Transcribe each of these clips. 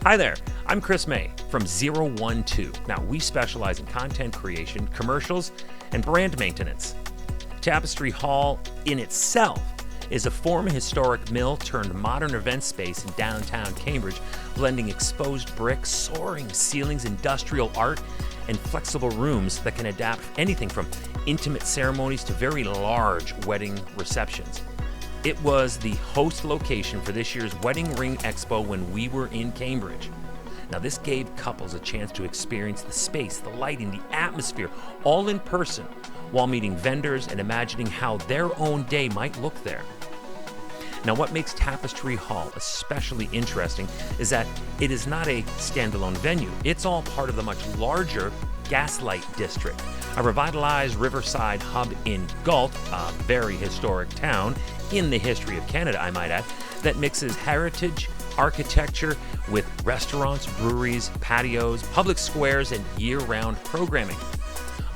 Hi there, I'm Chris May from 012. Now, we specialize in content creation, commercials, and brand maintenance. Tapestry Hall in itself is a former historic mill turned modern event space in downtown Cambridge, blending exposed bricks, soaring ceilings, industrial art, and flexible rooms that can adapt anything from intimate ceremonies to very large wedding receptions. It was the host location for this year's Wedding Ring Expo when we were in Cambridge. Now, this gave couples a chance to experience the space, the lighting, the atmosphere, all in person, while meeting vendors and imagining how their own day might look there. Now, what makes Tapestry Hall especially interesting is that it is not a standalone venue. It's all part of the much larger Gaslight District, a revitalized riverside hub in Galt, a very historic town in the history of Canada, I might add, that mixes heritage, architecture with restaurants, breweries, patios, public squares, and year-round programming.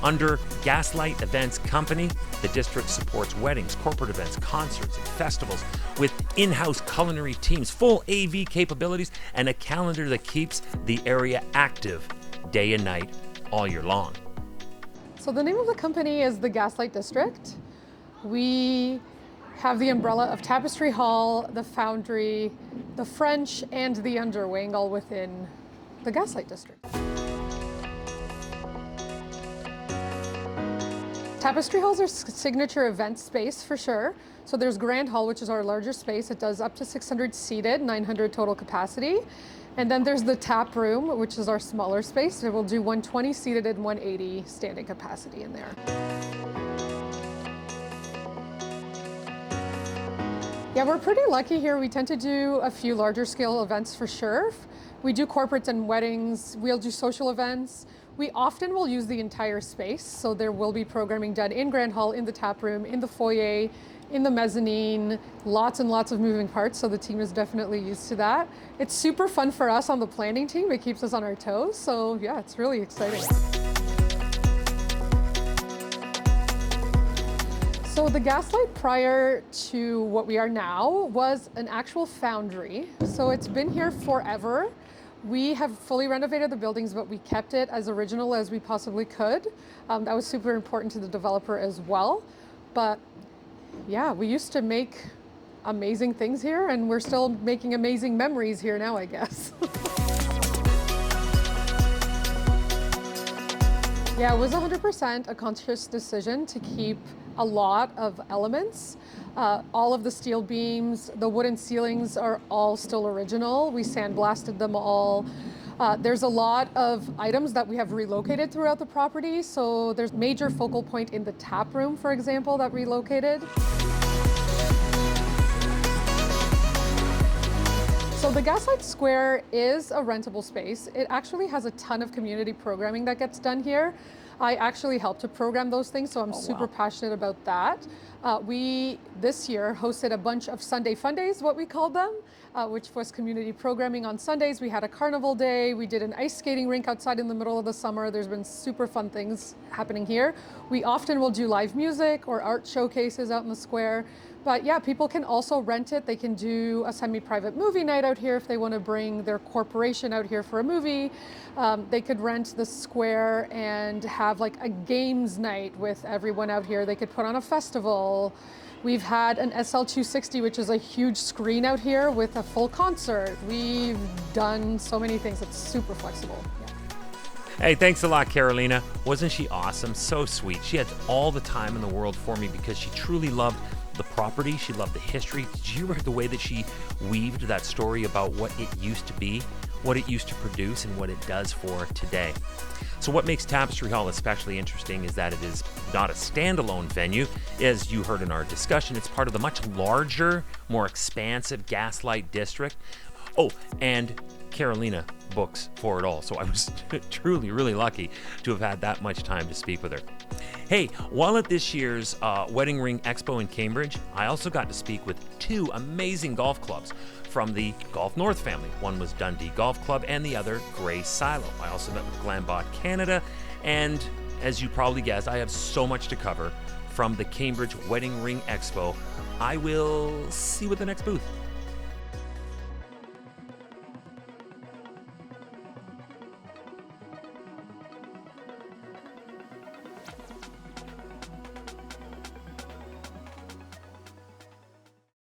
Under Gaslight Events Company, the district supports weddings, corporate events, concerts, and festivals with in-house culinary teams, full AV capabilities, and a calendar that keeps the area active day and night all year long. So the name of the company is the Gaslight District. We have the umbrella of Tapestry Hall, the Foundry, the French, and the Underwing all within the Gaslight District. Tapestry Hall is our signature event space for sure. So there's Grand Hall, which is our larger space. It does up to 600 seated, 900 total capacity. And then there's the tap room, which is our smaller space. It will do 120 seated and 180 standing capacity in there. Yeah, we're pretty lucky here. We tend to do a few larger scale events for sure. We do corporates and weddings. We'll do social events. We often will use the entire space. So there will be programming done in Grand Hall, in the tap room, in the foyer, in the mezzanine, lots and lots of moving parts. So the team is definitely used to that. It's super fun for us on the planning team. It keeps us on our toes. So yeah, it's really exciting. So the Gaslight prior to what we are now was an actual foundry. So it's been here forever. We have fully renovated the buildings, but we kept it as original as we possibly could. That was super important to the developer as well. But yeah, we used to make amazing things here, and we're still making amazing memories here now, I guess. Yeah, it was 100% a conscious decision to keep a lot of elements. All of the steel beams, the wooden ceilings are all still original. We sandblasted them all. There's a lot of items that we have relocated throughout the property. So there's major focal point in the tap room, for example, that relocated. So the Gaslight Square is a rentable space. It actually has a ton of community programming that gets done here. I actually help to program those things, so I'm super passionate about that. We, this year, hosted a bunch of Sunday Fun Days, what we called them, which was community programming on Sundays. We had a carnival day. We did an ice skating rink outside in the middle of the summer. There's been super fun things happening here. We often will do live music or art showcases out in the square. But yeah, people can also rent it. They can do a semi-private movie night out here if they want to bring their corporation out here for a movie. They could rent the square and have like a games night with everyone out here. They could put on a festival. We've had an SL260, which is a huge screen out here with a full concert. We've done so many things. It's super flexible. Yeah. Hey, thanks a lot, Carolina. Wasn't she awesome? So sweet. She had all the time in the world for me because she truly loved the property. She loved the history. Did you hear the way that she weaved that story about what it used to be, what it used to produce, and what it does for today? So what makes Tapestry Hall especially interesting is that it is not a standalone venue. As you heard in our discussion, it's part of the much larger, more expansive Gaslight District. Oh, and Carolina books for it all. So I was truly, really lucky to have had that much time to speak with her. Hey, while at this year's Wedding Ring Expo in Cambridge, I also got to speak with two amazing golf clubs from the Golf North family. One was Dundee Golf Club and the other Grey Silo. I also met with Glambot Canada, and as you probably guessed, I have so much to cover from the Cambridge Wedding Ring Expo. I will see you at the next booth.